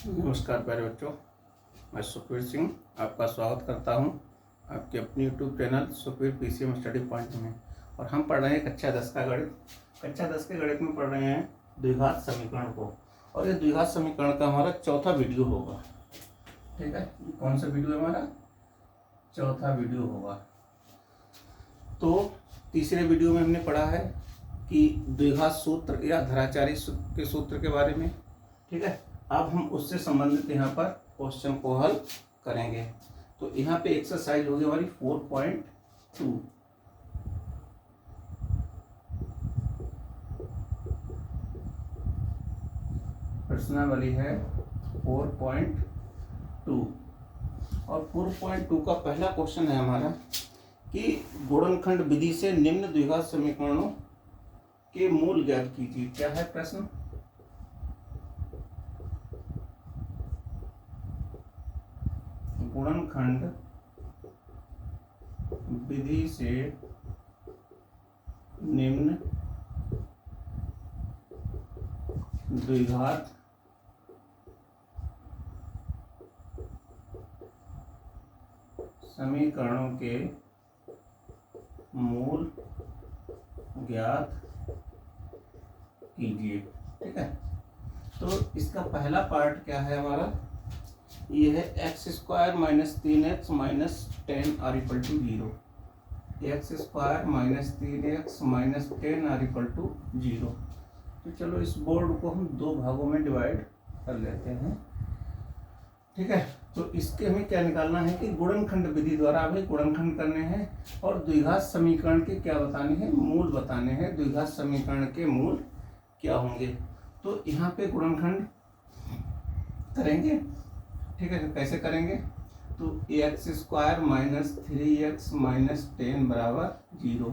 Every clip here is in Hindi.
नमस्कार प्यारे बच्चों, मैं सुखवीर सिंह आपका स्वागत करता हूं आपके अपनी YouTube channel Sukhveer PCM study point में। और हम पढ़ रहे हैं कक्षा 10 का गणित। कक्षा 10 के गणित में पढ़ रहे हैं द्विघात समीकरण को, और ये द्विघात समीकरण का हमारा चौथा वीडियो होगा। ठीक है, कौन सा वीडियो है हमारा? चौथा वीडियो होगा। तो तीसरे वीडियो में हमने पढ़ा है कि द्विघात सूत्र या धराचारी के सूत्र के बारे में। ठीक है, अब हम उससे संबंधित यहाँ पर क्वेश्चन को हल करेंगे। तो यहाँ पे एक्सरसाइज होगी हमारी 4.2। प्रश्नावली है 4.2, और 4.2 का पहला क्वेश्चन है हमारा कि गुणनखंड विधि से निम्न द्विघात समीकरणों के मूल ज्ञात कीजिए। क्या है प्रश्न? गुणनखंड विधि से निम्न द्विघात समीकरणों के मूल ज्ञात कीजिए। ठीक है, तो इसका पहला पार्ट क्या है हमारा? ये है x square minus 3x minus 10 are equal to 0। X square minus 3x minus 10 are equal to 0। तो चलो इस बोर्ड को हम दो भागों में डिवाइड कर लेते हैं। ठीक है, तो इसके हमें क्या निकालना है कि गुणनखंड विधि द्वारा हमें गुणनखंड करने हैं और द्विघात समीकरण के क्या बताने हैं? मूल बताने हैं। द्विघात समीकरण के मूल क्या होंगे? तो यहाँ पे गुणनखंड करेंगे। ठीक है, तो कैसे करेंगे? तो x square minus 3x minus 10 बराबर 0।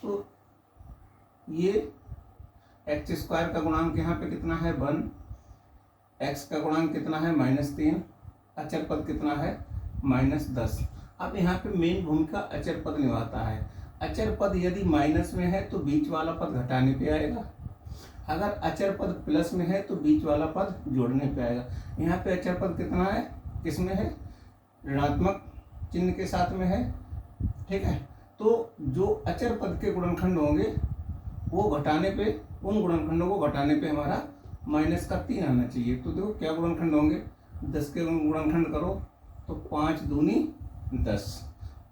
तो ये एक्स स्क्वायर का गुणांक यहाँ पे कितना है? 1। एक्स का गुणांक कितना है? -3। अचर पद कितना है? -10। अब यहाँ पे मेन भूमिका अचर पद निभाता है। अचर पद यदि माइनस में है तो बीच वाला पद घटाने पे आएगा, अगर अचर पद प्लस में है तो बीच वाला पद जोड़ने पे आएगा। यहाँ पे अचर पद कितना है? किसमें है? ऋणात्मक चिन्ह के साथ में है। ठीक है, तो जो अचर पद के गुणनखंड होंगे वो घटाने पे, उन गुणनखंडों को घटाने पे हमारा -3 आना चाहिए। तो देखो क्या गुणनखंड होंगे? 10 के गुणनखंड करो तो 5 दूनी 10,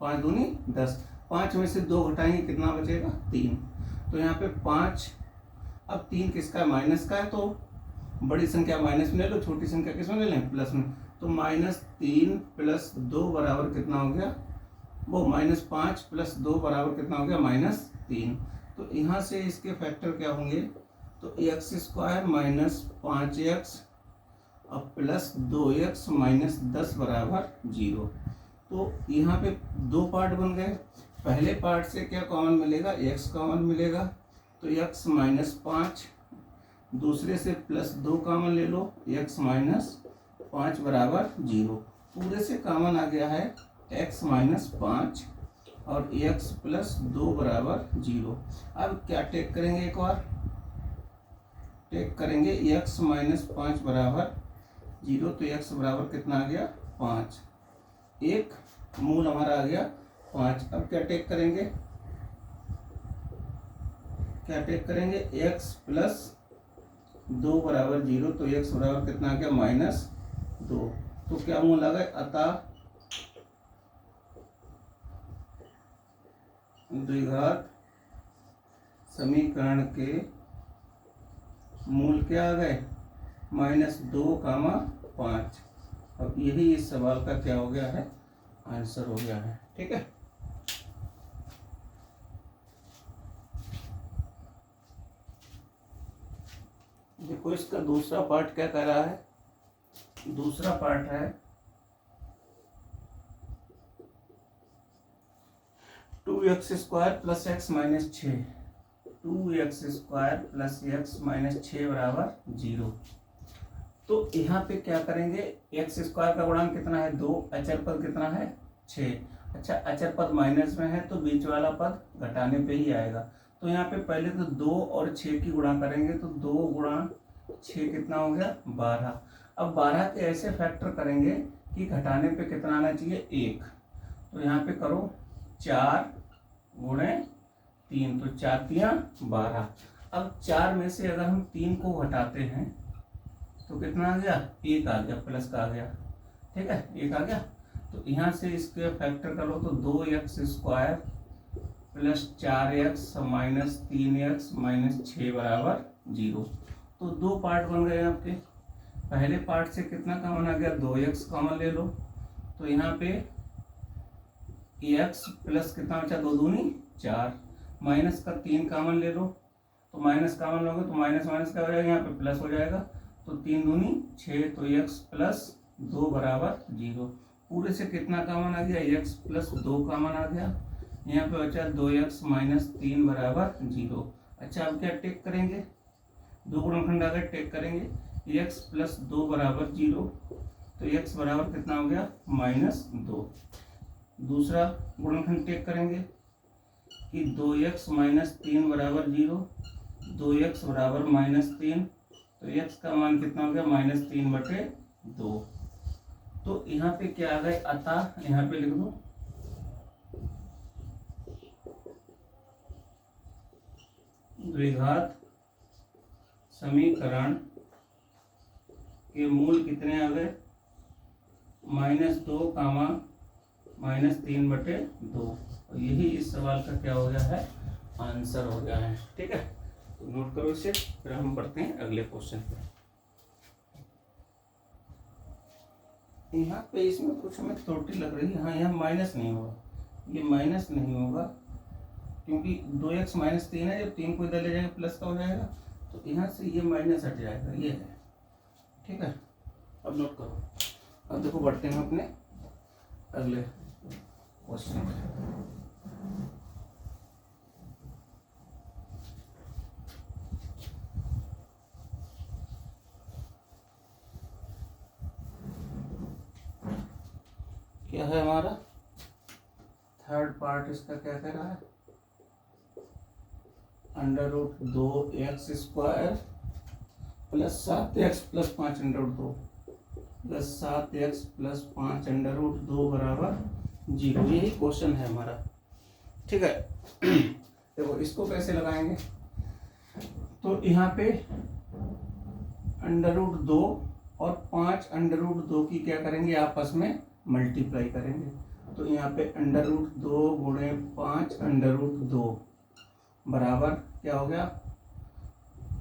5 दूनी 10। 5 में से 2 घटाएंगे, कितना बचेगा? 3। तो यहाँ पे 5, अब 3 किसका है? माइनस का है, तो बड़ी संख्या माइनस में ले लो, छोटी संख्या किसमें ले लें? प्लस में। तो -3 प्लस 2 बराबर कितना हो गया? वो -5 प्लस 2 बराबर कितना हो गया? -3। तो यहाँ से इसके फैक्टर क्या होंगे? तो एक्स स्क्वायर माइनस 5x अब प्लस 2x माइनस 10 बराबर 0। तो यहाँ पे दो पार्ट बन गए। पहले पार्ट से क्या कॉमन मिलेगा? x कॉमन मिलेगा, तो x -5, दूसरे से +2 कॉमन ले लो, x -5 बराबर 0। पूरे से कॉमन आ गया है x -5 और x +2 बराबर 0। अब क्या टेक करेंगे? एक बार टेक करेंगे, x -5 बराबर 0, तो x बराबर कितना आ गया? 5। एक मूल हमारा आ गया 5। अब क्या टेक करेंगे? क्या टेक करेंगे? x +2 बराबर 0, तो x बराबर कितना आ गया? -2। तो क्या मूल आ गए? अतः द्विघात समीकरण के मूल क्या आ गए? -2, 5। अब यही इस सवाल का क्या हो गया है? आंसर हो गया है। ठीक है, देखो इसका दूसरा पार्ट क्या कह रहा है? दूसरा पार्ट है 2x square plus x minus 6। 2x square plus x minus 6 बराबर 0। तो यहाँ पे क्या करेंगे? एक्स स्क्वायर का गुणांक कितना है? 2। अचर पद कितना है? 6। अच्छा, अचर पद माइनस में है तो बीच वाला पद घटाने पे ही आएगा। तो यहाँ पे पहले तो 2 और 6 की गुणा करेंगे, तो 2 गुणा 6 कितना हो गया? 12। अब 12 के ऐसे फैक्टर करेंगे कि घटाने पे कितना आना चाहिए 1। तो यहाँ पे करो 4 गुणे 3, तो 4 तिया 12। अब 4 में से अगर हम 3 को घटाते हैं तो कितना आ गया 1 आ गया, प्लस का आ गया, ठीक है 1 आ गया। तो यहाँ से इसके फैक्टर करो तो 2x² plus 4x minus 3x minus 6 बराबर 0। तो 2 पार्ट बन गए आपके। पहले पार्ट से कितना कॉमन आ गया 2x कॉमन ले लो, तो यहाँ पे x प्लस कितना बचा 2 दूनी 4, माइनस का 3 कॉमन ले लो, तो माइनस कॉमन लोगे तो माइनस माइनस क्या हो जाएगा यहाँ पे प्लस हो जाएगा, तो 3 दूनी 6, तो x प्लस 2 बराबर 0। पूरे से कितना कॉमन आ गया x प्लस 2 कॉमन आ गया, यहाँ पे बचा 2x माइनस 3 बराबर 0। अच्छा अब क्या टेक करेंगे, 2 गुणनखंड आ गए, टेक करेंगे x प्लस 2 बराबर 0, तो x बराबर कितना हो गया -2। दूसरा गुणनखंड टेक करेंगे कि 2x माइनस 3 बराबर 0, 2x बराबर -3, तो x का मान कितना हो गया -3/2। तो यहाँ पे क्या आ गए, अतः यहाँ पे लिख दो द्विघात समीकरण के मूल कितने आ गए -2, -3/2। और यही इस सवाल का क्या हो गया है, आंसर हो गया है। ठीक है, तो नोट करो इसे, फिर हम बढ़ते हैं अगले क्वेश्चन पे। यहाँ पे इसमें कुछ हमें त्रुटि लग रही है। हाँ, यहाँ माइनस नहीं होगा, ये माइनस नहीं होगा क्योंकि 2x माइनस 3 है, जब 3 को इधर ले जाएंगे प्लस का हो जाएगा, तो यहाँ से ये माइनस हट जाएगा, ये है। ठीक है, अब नोट करो। अब देखो बढ़ते हैं अपने अगले क्वेश्चन पे। क्या है हमारा थर्ड पार्ट, इसका क्या कह रहा है, √2x² plus 7x plus 5 √2 plus 7x plus 5 √2 बराबर 0। यही क्वेश्चन है हमारा। ठीक है, देखो इसको कैसे लगाएंगे, तो यहाँ पे √2 और 5 √2 की क्या करेंगे, आपस में मल्टीप्लाई करेंगे। तो यहाँ पे √2 गुणे 5 √2 बराबर क्या हो गया,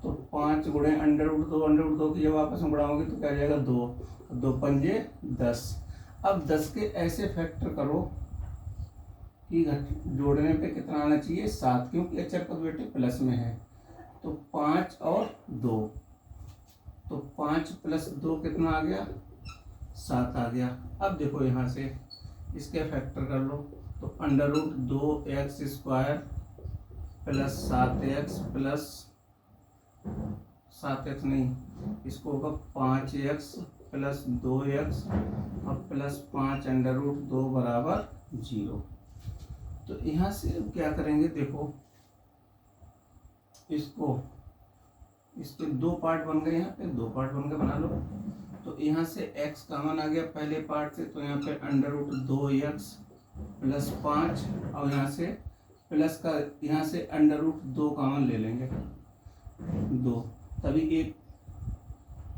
तो 5 गुणे √2 की जब आपस में बढ़ाओगे तो क्या आ जाएगा 2, 2 पंजे 10। अब 10 के ऐसे फैक्टर करो कि जोड़ने पे कितना आना चाहिए 7, क्योंकि अचर पद बेटे प्लस में है। तो 5 और 2, तो 5 प्लस 2 कितना आ गया 7 आ गया। अब देखो यहाँ से इसके फैक्टर कर लो, तो √2x² plus 7x plus 7x नहीं, इसको होगा 5x प्लस 2x और प्लस 5 √2 बराबर 0। तो यहाँ से क्या करेंगे, देखो इसके 2 पार्ट बन गए, यहाँ पे 2 पार्ट बन गए, बना लो। तो यहाँ से x कॉमन आ गया पहले पार्ट से, तो यहाँ पे √2x प्लस 5, और यहाँ से प्लस का, यहाँ से √2 कॉमन ले लेंगे 2, तभी एक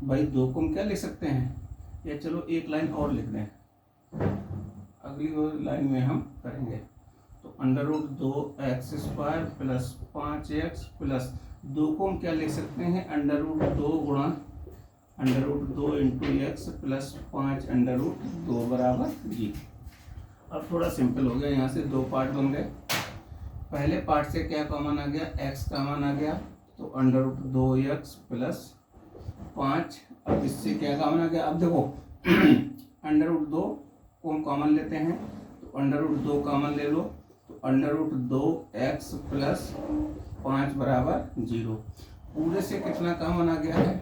भाई 2 को हम क्या लिख सकते हैं, या चलो एक लाइन और लिख दें, अगली लाइन में हम करेंगे। तो √2x² प्लस 5x प्लस 2 को हम क्या लिख सकते हैं, √2 गुणा √2 इंटू x प्लस 5 √2 बराबर 0। अब थोड़ा सिंपल हो गया, यहाँ से 2 पार्ट बन गए। पहले पार्ट से क्या कॉमन आ गया, x कॉमन आ गया, तो √2x प्लस 5। अब इससे क्या कॉमन आ गया, अब देखो √2 को हम कॉमन लेते हैं, तो √2 कॉमन ले लो, तो √2x प्लस 5 बराबर 0। पूरे से कितना कॉमन आ गया है,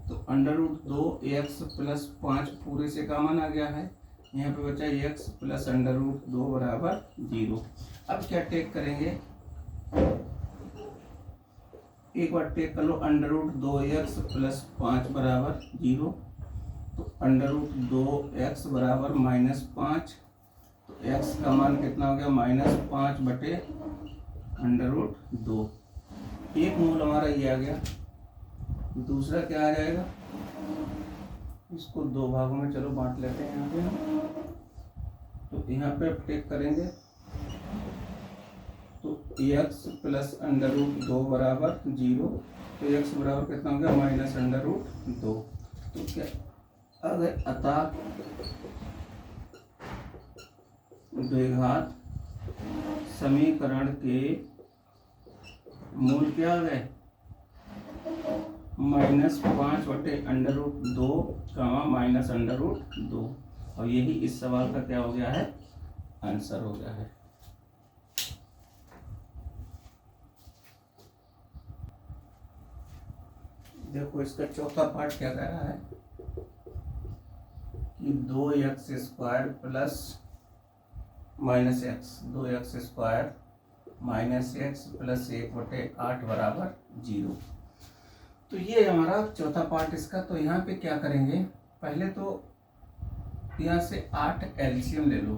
तो √2x प्लस 5 पूरे से कॉमन आ गया है, यहाँ पे बचा x प्लस √2 बराबर 0। अब क्या टेक करेंगे, एक बार टेक कर लो, अंडर रूट 2x प्लस 5 बराबर 0। तो अंडर रूट 2x बराबर -5। तो x का मान कितना हो गया, -5 बटे अंडर रूट 2। एक मूल हमारा ये आ गया। दूसरा क्या आ जाएगा, इसको दो भागों में चलो बांट लेते हैं यहाँ पे। तो यहाँ पे टेक करेंगे तो x प्लस अंडर रूट 2 बराबर 0। तो x बराबर कितना हो गया, माइनस अंडर रूट 2। तो क्या अगर अतः द्विघात समीकरण के मूल क्या आ गए, -5 बटे under root 2 minus under root 2। और यही इस सवाल का क्या हो गया है, आंसर हो गया है। देखो इसका चौथा पार्ट क्या कह रहा है कि 2x² plus -x, 2x² -x plus 1/8 बराबर 0। तो ये हमारा चौथा पार्ट इसका। तो यहाँ पे क्या करेंगे, पहले तो यहाँ से 8 एलसीएम ले लो।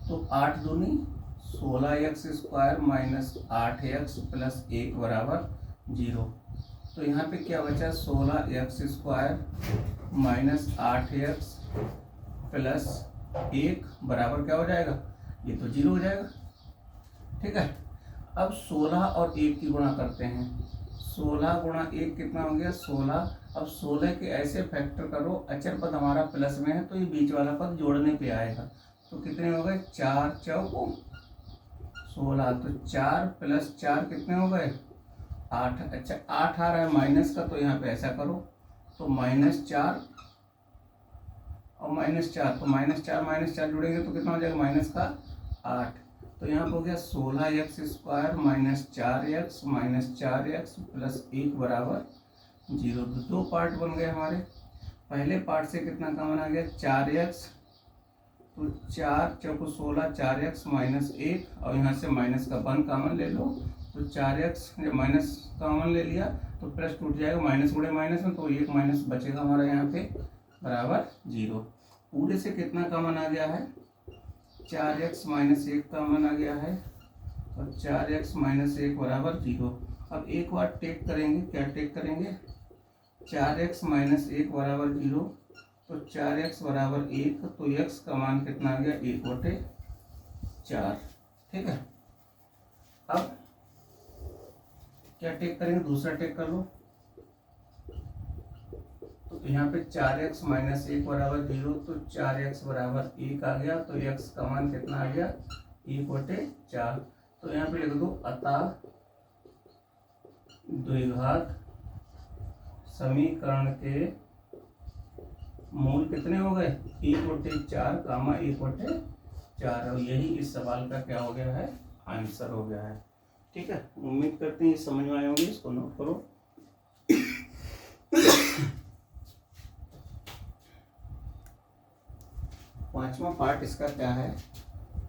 तो 8 दूनी 16x² माइनस 8x प्लस 1 बराबर 0। तो यहाँ पे क्या बचा, 16x² माइनस 8x प्लस 1 बराबर क्या हो जाएगा, ये तो 0 हो जाएगा। ठीक है, अब 16 और 1 की गुणा करते हैं। 16 गुणा 1 कितना हो गया, 16। अब 16 के ऐसे फैक्टर करो, अचर पद हमारा प्लस में है तो ये बीच वाला पद जोड़ने पे आएगा। तो कितने हो गए, 4 चौको 16। तो 4 प्लस 4 कितने हो गए, 8। अच्छा 8 आ रहा है माइनस का, तो यहाँ पे ऐसा करो तो -4 और -4, तो -4 जुड़ेंगे तो कितना हो जाएगा, माइनस का 8। तो यहाँ पे हो गया 16x² minus 4x minus 4x plus 1 बराबर 0। दो पार्ट बन गए हमारे। पहले पार्ट से कितना कॉमन आ गया, 4x। तो 4 चौको 16, 4x माइनस 1 और यहाँ से माइनस का 1 कॉमन ले लो। तो 4x जब माइनस कॉमन ले लिया तो प्लस टूट जाएगा, माइनस गुणे माइनस में, तो 1 माइनस बचेगा हमारा यहाँ पे बराबर 0। पूरे से कितना कॉमन आ गया है, 4x माइनस 1 कॉमन आ गया है और 4x माइनस 1 बराबर 0। अब एक बार टेक करेंगे, क्या टेक करेंगे, 4x माइनस 1 बराबर 0। तो 4x बराबर 1, तो x का मान कितना आ गया, 1/4। ठीक है, अब क्या टेक करेंगे, दूसरा टेक कर लो। तो यहाँ पे 4x माइनस 1 बराबर 0, तो 4x बराबर 1 आ गया। तो x का मान कितना आ गया, 1/4। तो यहाँ पे लिख दो, अतः द्विघात समीकरण के मूल कितने हो गए, 1/4 1/4। और यही इस सवाल का क्या हो गया है, आंसर हो गया है। ठीक है, उम्मीद करते हैं समझ में आए होंगे, इसको नोट करो। पांचवा पार्ट इसका क्या है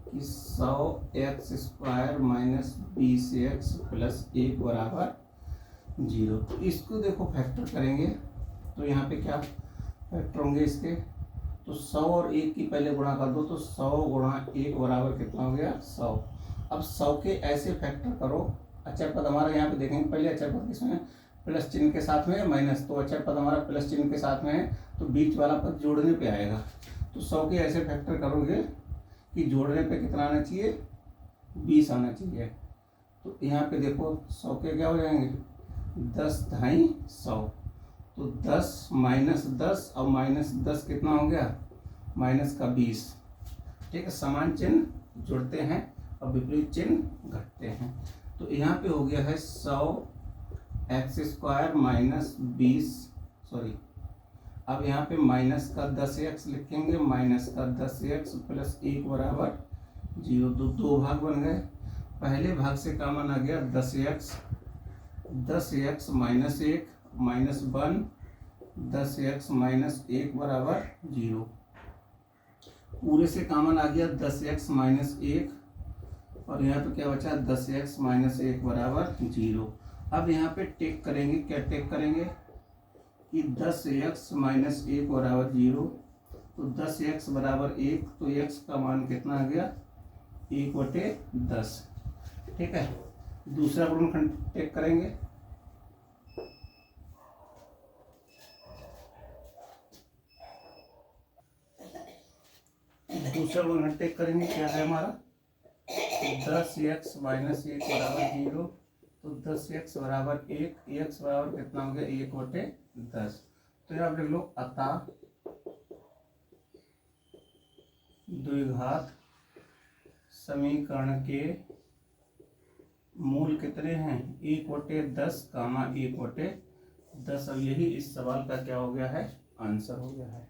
कि 100x² माइनस 20x प्लस 1 बराबर 0। तो इसको देखो फैक्टर करेंगे तो यहाँ पे क्या फैक्टर होंगे इसके, तो 100 और 1 की पहले गुणा कर दो। तो 100 गुणा 1 बराबर कितना हो गया, 100। अब 100 के ऐसे फैक्टर करो, अचर पद हमारा यहाँ पे देखेंगे पहले, अचर पद किसमें प्लस चिन्ह के साथ में है, माइनस। तो अचर पद हमारा प्लस चिन्ह के साथ में है तो बीच वाला पद जोड़ने पे आएगा। तो 100 के ऐसे फैक्टर करोगे कि जोड़ने पे कितना आना चाहिए, 20 आना चाहिए। तो यहाँ पे देखो 100 के क्या हो जाएंगे, 10 ढाई 100। तो 10 माइनस 10 और माइनस 10 कितना हो गया, माइनस का 20। ठीक है, समान चिन्ह जुड़ते हैं और विपरीत चिन्ह घटते हैं। तो यहाँ पे हो गया है 100x² माइनस 20, सॉरी अब यहाँ पे माइनस का 10x लिखेंगे, माइनस का 10x प्लस 1 बराबर 0। दो भाग बन गए। पहले भाग से कॉमन आ गया 10x, 10x minus 1 minus 1, 10x minus 1 बराबर 0। पूरे से कॉमन आ गया 10x माइनस 1 और यहाँ पे क्या बचा, 10x माइनस 1 बराबर 0। अब यहाँ पे टेक करेंगे, क्या टेक करेंगे कि 10x माइनस 1 बराबर 0, तो 10x बराबर 1, तो x का मान कितना आ गया 1/10। ठीक है, दूसरा गुणनखंड टेक करेंगे, दूसरा गुणनखंड टेक करेंगे, क्या है हमारा 10x माइनस 1 बराबर 0, तो 10x बराबर 1, x बराबर कितना हो गया 1/10। तो यहाँ आप लिख लो अतः द्विघात समीकरण के मूल कितने हैं 1/10 कामा 1/10। अब यही इस सवाल का क्या हो गया है आंसर हो गया है।